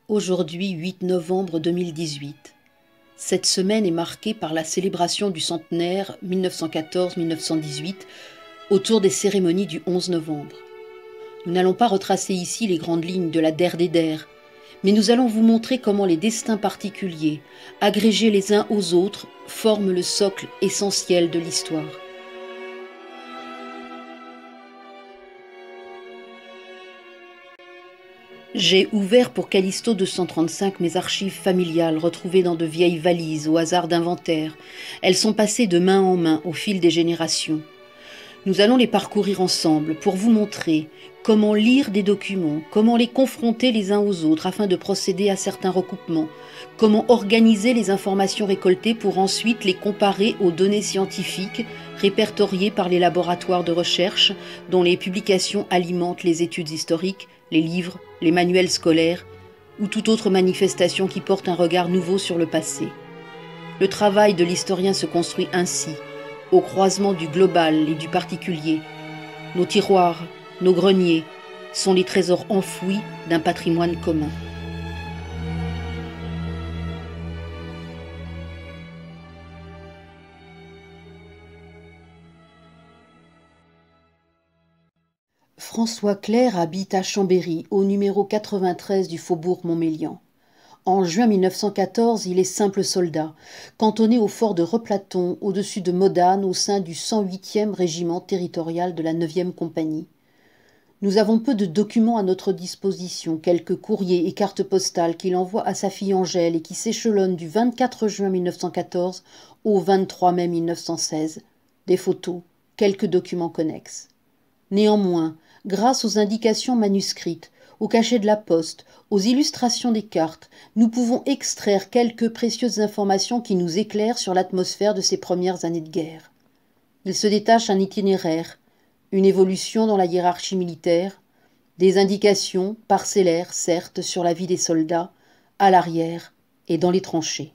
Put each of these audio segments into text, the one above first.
Aujourd'hui, 8 novembre 2018. Cette semaine est marquée par la célébration du centenaire 1914-1918 autour des cérémonies du 11 novembre. Nous n'allons pas retracer ici les grandes lignes de la Der des Der, mais nous allons vous montrer comment les destins particuliers, agrégés les uns aux autres, forment le socle essentiel de l'histoire. J'ai ouvert pour Callisto 235 mes archives familiales retrouvées dans de vieilles valises au hasard d'inventaire. Elles sont passées de main en main au fil des générations. Nous allons les parcourir ensemble pour vous montrer comment lire des documents, comment les confronter les uns aux autres afin de procéder à certains recoupements, comment organiser les informations récoltées pour ensuite les comparer aux données scientifiques répertoriées par les laboratoires de recherche dont les publications alimentent les études historiques, les livres, les manuels scolaires ou toute autre manifestation qui porte un regard nouveau sur le passé. Le travail de l'historien se construit ainsi, au croisement du global et du particulier. Nos tiroirs, nos greniers sont les trésors enfouis d'un patrimoine commun. François Clerc habite à Chambéry, au numéro 93 du faubourg Montmélian. En juin 1914, il est simple soldat, cantonné au fort de Replaton, au-dessus de Modane, au sein du 108e régiment territorial de la 9e compagnie. Nous avons peu de documents à notre disposition, quelques courriers et cartes postales qu'il envoie à sa fille Angèle et qui s'échelonnent du 24 juin 1914 au 23 mai 1916. Des photos, quelques documents connexes. Néanmoins, grâce aux indications manuscrites, au cachet de la poste, aux illustrations des cartes, nous pouvons extraire quelques précieuses informations qui nous éclairent sur l'atmosphère de ces premières années de guerre. Il se détache un itinéraire, une évolution dans la hiérarchie militaire, des indications, parcellaires certes, sur la vie des soldats, à l'arrière et dans les tranchées.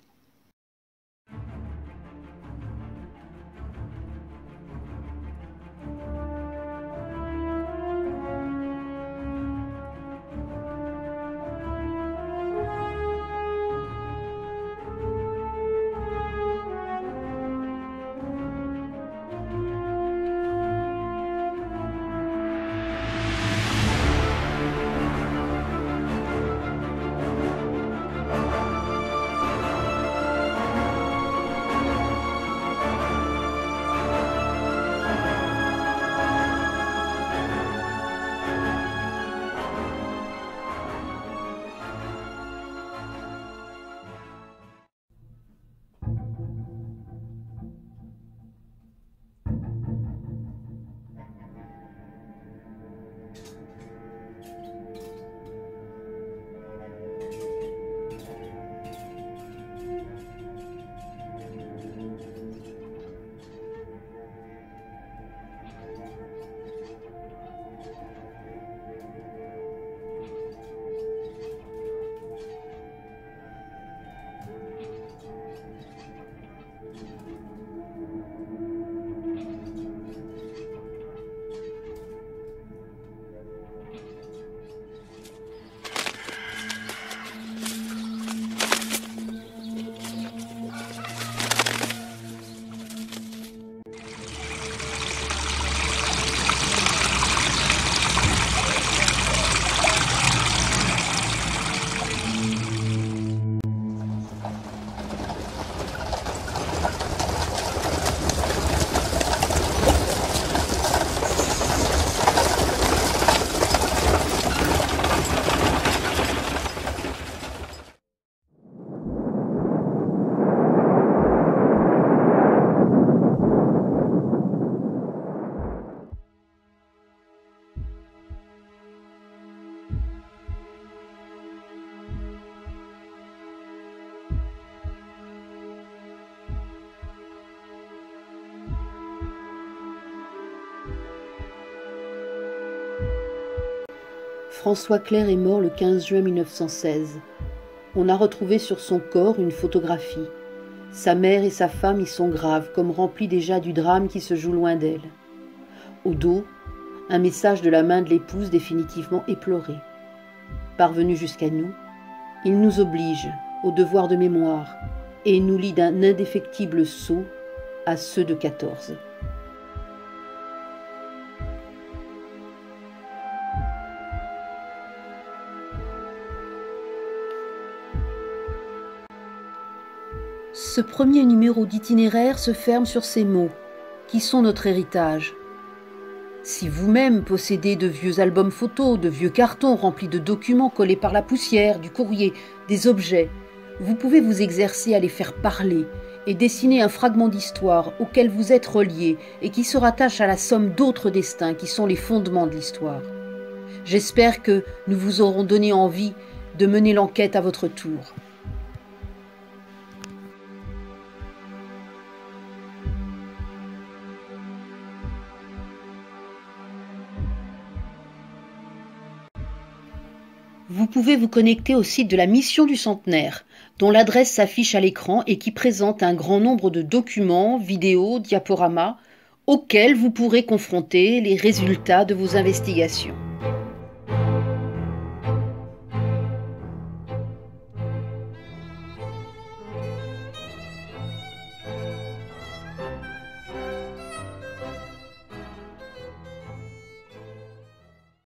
François Clerc est mort le 15 juin 1916. On a retrouvé sur son corps une photographie. Sa mère et sa femme y sont graves, comme remplies déjà du drame qui se joue loin d'elle. Au dos, un message de la main de l'épouse définitivement éplorée. Parvenu jusqu'à nous, Il nous oblige au devoir de mémoire et nous lie d'un indéfectible sceau à ceux de 14. Ce premier numéro d'itinéraire se ferme sur ces mots, qui sont notre héritage. Si vous-même possédez de vieux albums photos, de vieux cartons remplis de documents collés par la poussière, du courrier, des objets, vous pouvez vous exercer à les faire parler et dessiner un fragment d'histoire auquel vous êtes relié et qui se rattache à la somme d'autres destins qui sont les fondements de l'histoire. J'espère que nous vous aurons donné envie de mener l'enquête à votre tour. Vous pouvez vous connecter au site de la Mission du Centenaire, dont l'adresse s'affiche à l'écran et qui présente un grand nombre de documents, vidéos, diaporamas, auxquels vous pourrez confronter les résultats de vos investigations.